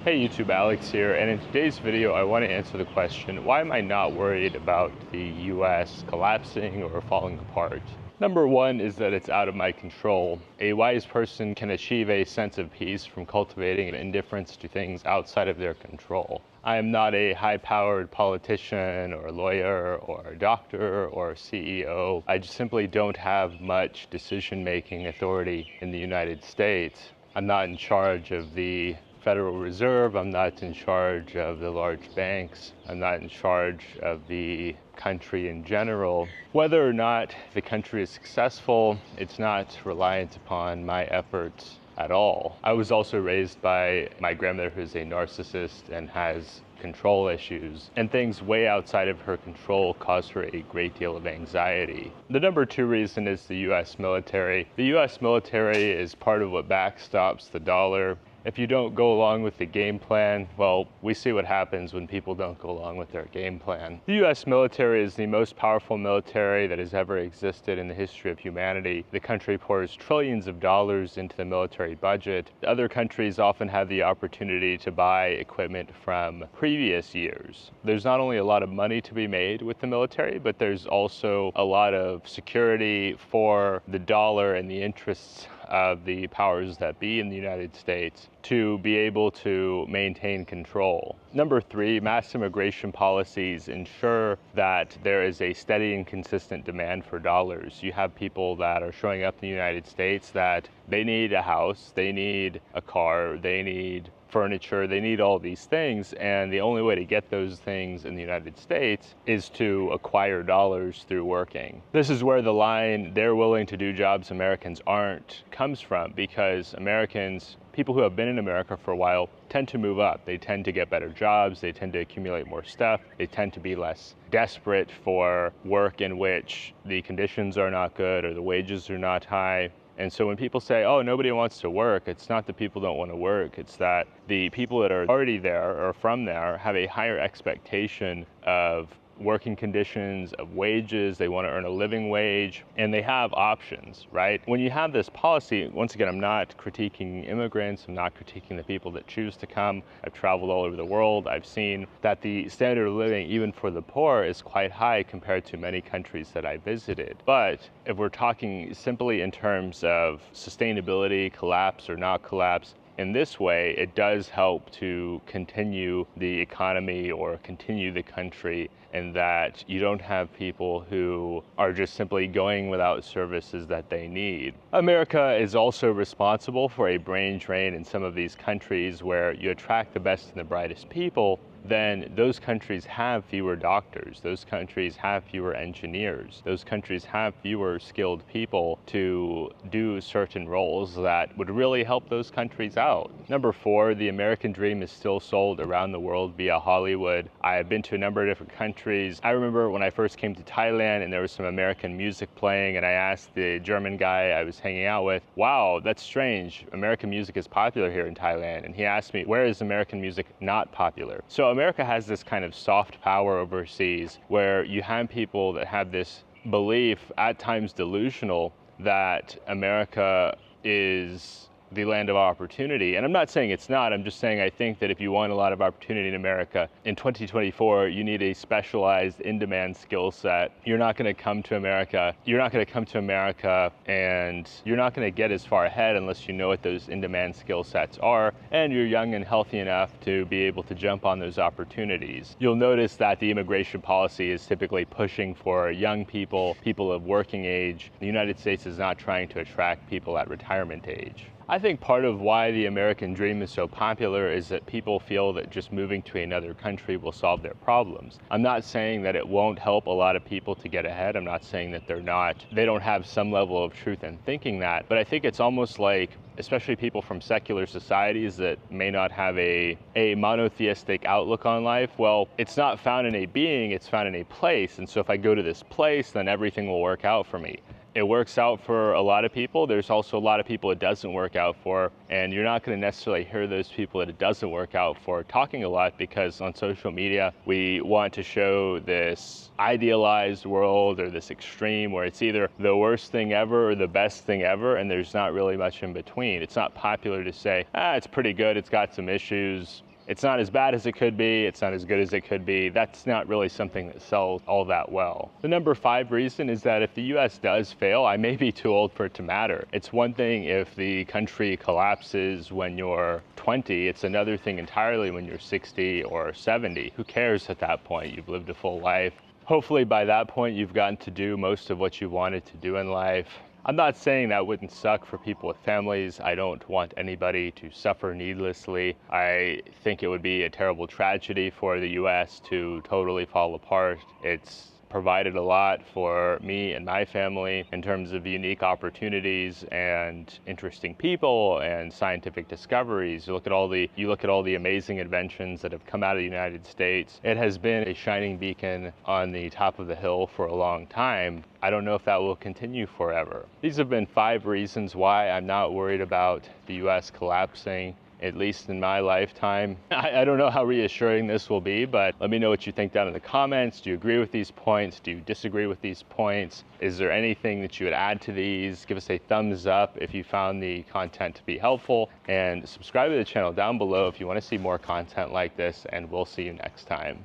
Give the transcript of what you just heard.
Hey YouTube, Alex here, and in today's video I want to answer the question, why am I not worried about the US collapsing or falling apart? Number one is that it's out of my control. A wise person can achieve a sense of peace from cultivating an indifference to things outside of their control. I am not a high-powered politician or lawyer or doctor or CEO. I just simply don't have much decision-making authority in the United States. I'm not in charge of the Federal Reserve, I'm not in charge of the large banks, I'm not in charge of the country in general. Whether or not the country is successful, it's not reliant upon my efforts at all. I was also raised by my grandmother, who's a narcissist and has control issues, and things way outside of her control cause her a great deal of anxiety. The number two reason is the US military. The US military is part of what backstops the dollar. If you don't go along with the game plan, well, we see what happens when people don't go along with their game plan. The US military is the most powerful military that has ever existed in the history of humanity. The country pours trillions of dollars into the military budget. Other countries often have the opportunity to buy equipment from previous years. There's not only a lot of money to be made with the military, but there's also a lot of security for the dollar and the interests of the powers that be in the United States to be able to maintain control. Number three, mass immigration policies ensure that there is a steady and consistent demand for dollars. You have people that are showing up in the United States that they need a house, they need a car, they need furniture, they need all these things, and the only way to get those things in the United States is to acquire dollars through working. This is where the line, they're willing to do jobs Americans aren't, comes from, because Americans, people who have been in America for a while, tend to move up. They tend to get better jobs, they tend to accumulate more stuff, they tend to be less desperate for work in which the conditions are not good or the wages are not high. And so when people say, oh, nobody wants to work, it's not that people don't want to work, it's that the people that are already there or from there have a higher expectation of working conditions, of wages, they want to earn a living wage, and they have options, right? When you have this policy, once again, I'm not critiquing immigrants, I'm not critiquing the people that choose to come. I've traveled all over the world. I've seen that the standard of living, even for the poor, is quite high compared to many countries that I visited. But if we're talking simply in terms of sustainability, collapse or not collapse, in this way, it does help to continue the economy or continue the country, in that you don't have people who are just simply going without services that they need. America is also responsible for a brain drain in some of these countries where you attract the best and the brightest people, then those countries have fewer doctors, those countries have fewer engineers, those countries have fewer skilled people to do certain roles that would really help those countries out. Number four, the American dream is still sold around the world via Hollywood. I have been to a number of different countries. I remember when I first came to Thailand and there was some American music playing, and I asked the German guy I was hanging out with, wow, that's strange, American music is popular here in Thailand. And he asked me, where is American music not popular? So America has this kind of soft power overseas where you have people that have this belief, at times delusional, that America is the land of opportunity. And I'm not saying it's not, I'm just saying I think that if you want a lot of opportunity in America, in 2024, you need a specialized in-demand skill set. You're not gonna come to America, and you're not gonna get as far ahead unless you know what those in-demand skill sets are, and you're young and healthy enough to be able to jump on those opportunities. You'll notice that the immigration policy is typically pushing for young people, people of working age. The United States is not trying to attract people at retirement age. I think part of why the American dream is so popular is that people feel that just moving to another country will solve their problems. I'm not saying that it won't help a lot of people to get ahead. I'm not saying that they don't have some level of truth in thinking that, but I think it's almost like, especially people from secular societies that may not have a monotheistic outlook on life, well, it's not found in a being, it's found in a place. And so if I go to this place, then everything will work out for me. It works out for a lot of people. There's also a lot of people it doesn't work out for, and you're not going to necessarily hear those people that it doesn't work out for talking a lot, because on social media we want to show this idealized world or this extreme where it's either the worst thing ever or the best thing ever, and there's not really much in between. It's not popular to say, it's pretty good, it's got some issues, It's not as bad as it could be. It's not as good as it could be. That's not really something that sells all that well. The number 5 reason is that if the US does fail, I may be too old for it to matter. It's one thing if the country collapses when you're 20. It's another thing entirely when you're 60 or 70. Who cares at that point? You've lived a full life. Hopefully by that point you've gotten to do most of what you wanted to do in life. I'm not saying that wouldn't suck for people with families. I don't want anybody to suffer needlessly. I think it would be a terrible tragedy for the US to totally fall apart. It's provided a lot for me and my family in terms of unique opportunities and interesting people and scientific discoveries. You look at all the amazing inventions that have come out of the United States. It has been a shining beacon on the top of the hill for a long time. I don't know if that will continue forever. These have been 5 reasons why I'm not worried about the US collapsing, at least in my lifetime. I don't know how reassuring this will be, but let me know what you think down in the comments. Do you agree with these points? Do you disagree with these points? Is there anything that you would add to these? Give us a thumbs up if you found the content to be helpful, and subscribe to the channel down below if you want to see more content like this, and we'll see you next time.